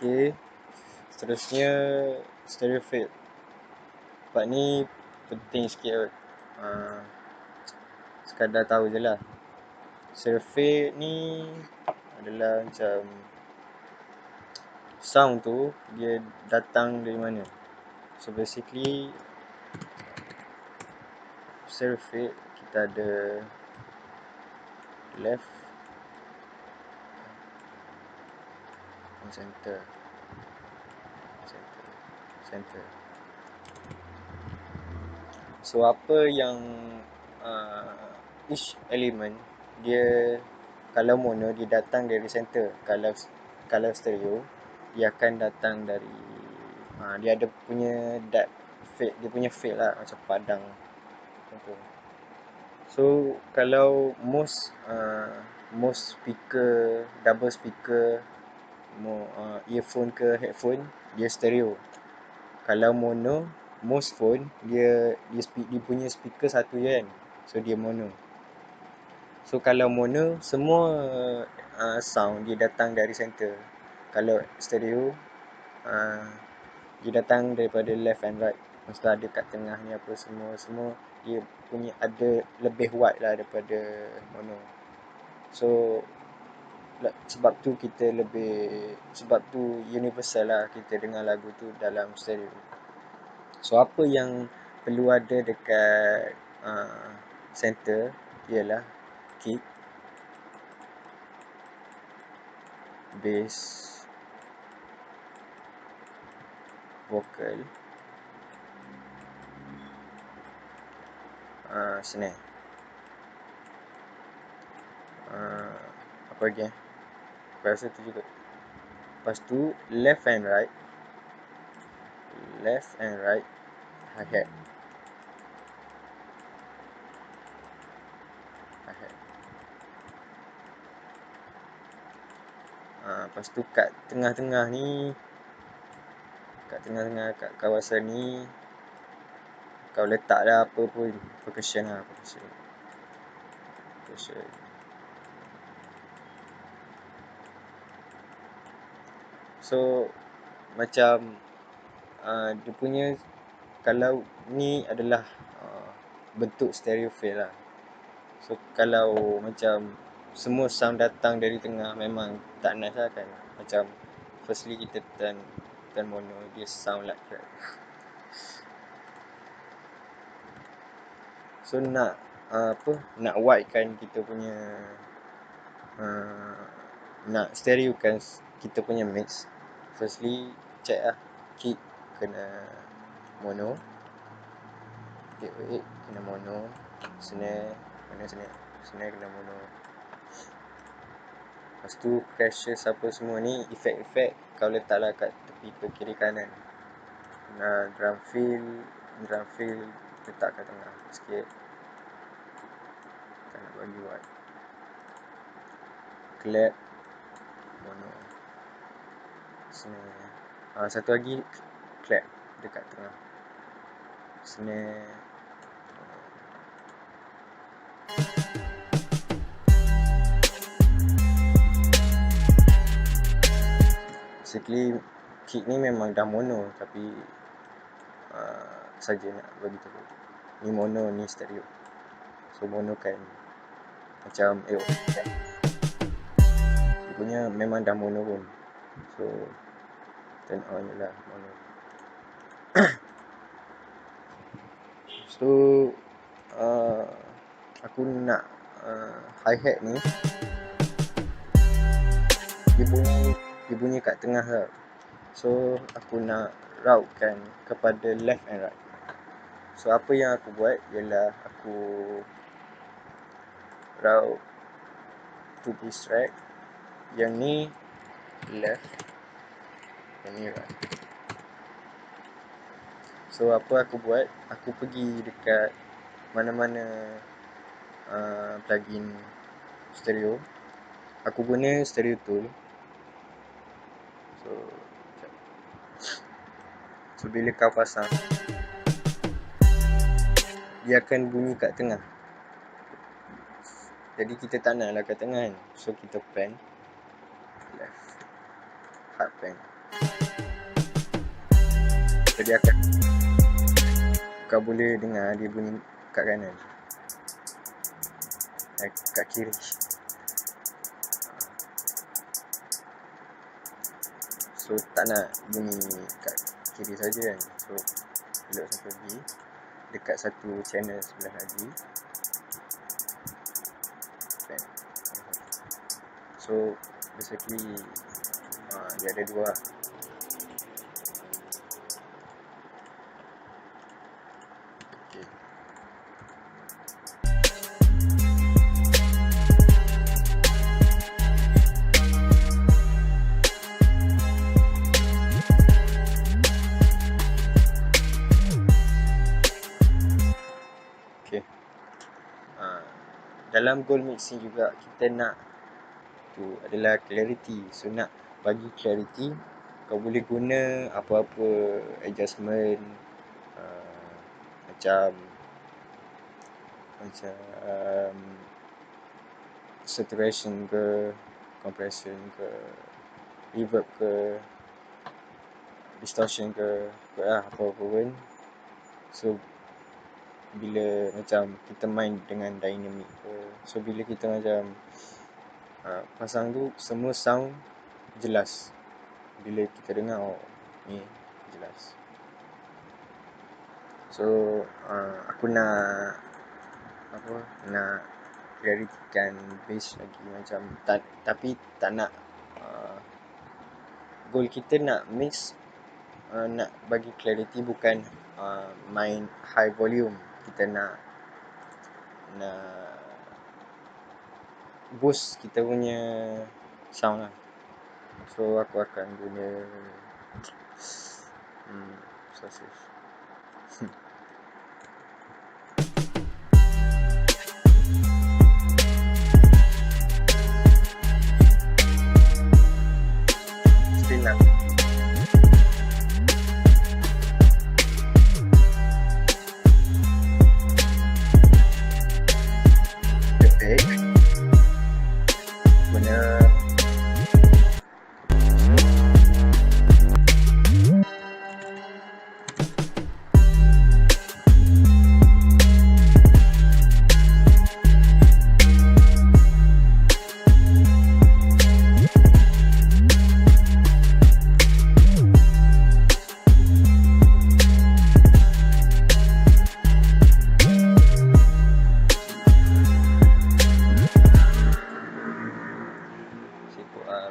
Okay, seterusnya stereo fade. Part ni penting sikit kot. Sekadar tahu je lah. Stereo fade ni adalah macam sound tu dia datang dari mana. So basically stereo fade kita ada left and center. So apa yang each element dia, kalau mono dia datang dari center, kalau stereo dia akan datang dari dia ada punya depth fade, dia punya fade lah macam padang contoh. So kalau most speaker, double speaker, earphone ke headphone dia stereo. Kalau mono, most phone dia punya speaker satu je kan, so dia mono. So kalau mono semua sound dia datang dari center. Kalau stereo dia datang daripada left and right. Maksudnya ada kat tengah ni apa semua dia punya ada lebih wide lah daripada mono. So sebab tu universal lah kita dengar lagu tu dalam stereo. So apa yang perlu ada dekat center ialah kick, bass, vocal, snare. Apa lagi Aku rasa tu juga. Lepas tu left and right hi-hat. Lepas tu kat tengah-tengah ni, kat kawasan ni kau letak dah apa pun percussion lah, percussion. So macam dia punya, kalau ni adalah bentuk stereo fade lah. So kalau macam semua sound datang dari tengah memang tak nice lah kan. Macam firstly kita turn mono, dia sound like crap. So nak wide kan kita punya nak stereo kan kita punya mix, firstly check lah kick kena mono, 808 kena mono, snare kena mono. Lepas tu crashes apa semua ni, efek kau letaklah kat tepi ke kiri kanan. Drum fill letak kat tengah sikit, tak nak bagi wide. Clap mono, snare, satu lagi clap dekat tengah, snare mono. Basically kick ni memang dah mono, tapi saja nak bagi tahu ni mono ni stereo. So mono kan macam dia punya memang dah mono pun, so turn on je lah mono. So aku nak hi-hat ni dia bunyi kat tengah lah. So aku nak route kan kepada left and right. So apa yang aku buat ialah aku route to this track, yang ni left, yang ni right. So apa aku buat, aku pergi dekat mana-mana plugin stereo, aku guna stereo tool. So bila kau pasang, dia akan bunyi kat tengah. Jadi kita tak naklah kat tengah kan. So kita pan left, hard pan. Jadi kau boleh dengar dia bunyi kat kanan, kat kiri. So tak nak bunyi kat kiri saja kan. So elok saya pergi dekat satu channel sebelah lagi. So basically dia ada dua. Okay. Okay. Dalam goal mixing juga kita nak tu adalah clarity. So nak bagi clarity, kau boleh guna apa-apa adjustment macam saturation ke, compression ke, reverb ke, distortion ke, apa-apa pun. So bila macam kita main dengan dynamic ke, so bila kita macam pasang tu semua sound jelas. Bila kita dengar, ni jelas. So aku nak claritykan bass lagi macam tapi tak nak goal kita nak mix, nak bagi clarity, bukan main high volume. Kita nak boost kita punya sound lah. So aku akan guna sources. Still lah. Perfect. Guna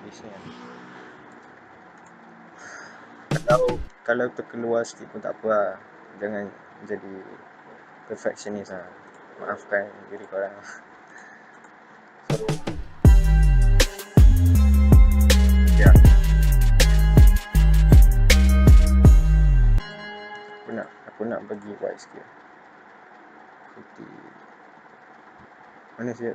habisnya. Kalau terkeluar sikit pun tak apa lah. Jangan jadi perfectionist lah. Maafkan diri korang. So ya, aku nak bagi white sikit. Putih. Mana siap?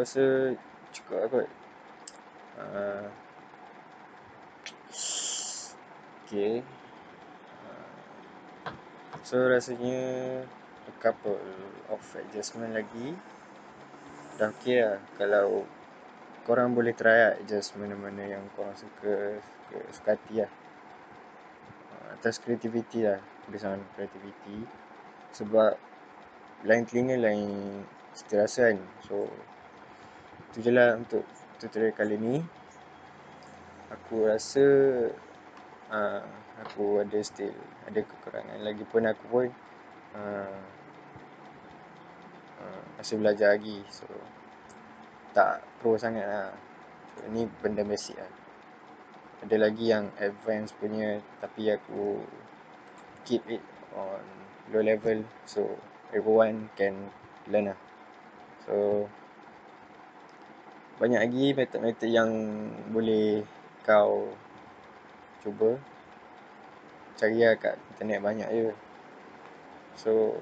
rasa cukup lah kot. Okay. So rasanya a couple of adjustment lagi dah okay lah. Kalau korang boleh try lah adjust mana-mana yang korang suka hati lah. Atas kreativiti lah, tulisan kreativiti. Sebab lain telinga lain cita rasa kan. So tu je lah untuk tutorial kali ni. Aku rasa aku ada kekurangan. Lagipun aku pun masih belajar lagi. So tak pro sangat lah. So, ni benda basic lah. Ada lagi yang advance punya, tapi aku keep it on low level, so everyone can learn lah. So banyak lagi metod-metod yang boleh kau cuba. Cari lah kat internet, banyak je. So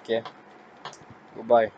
okay, goodbye.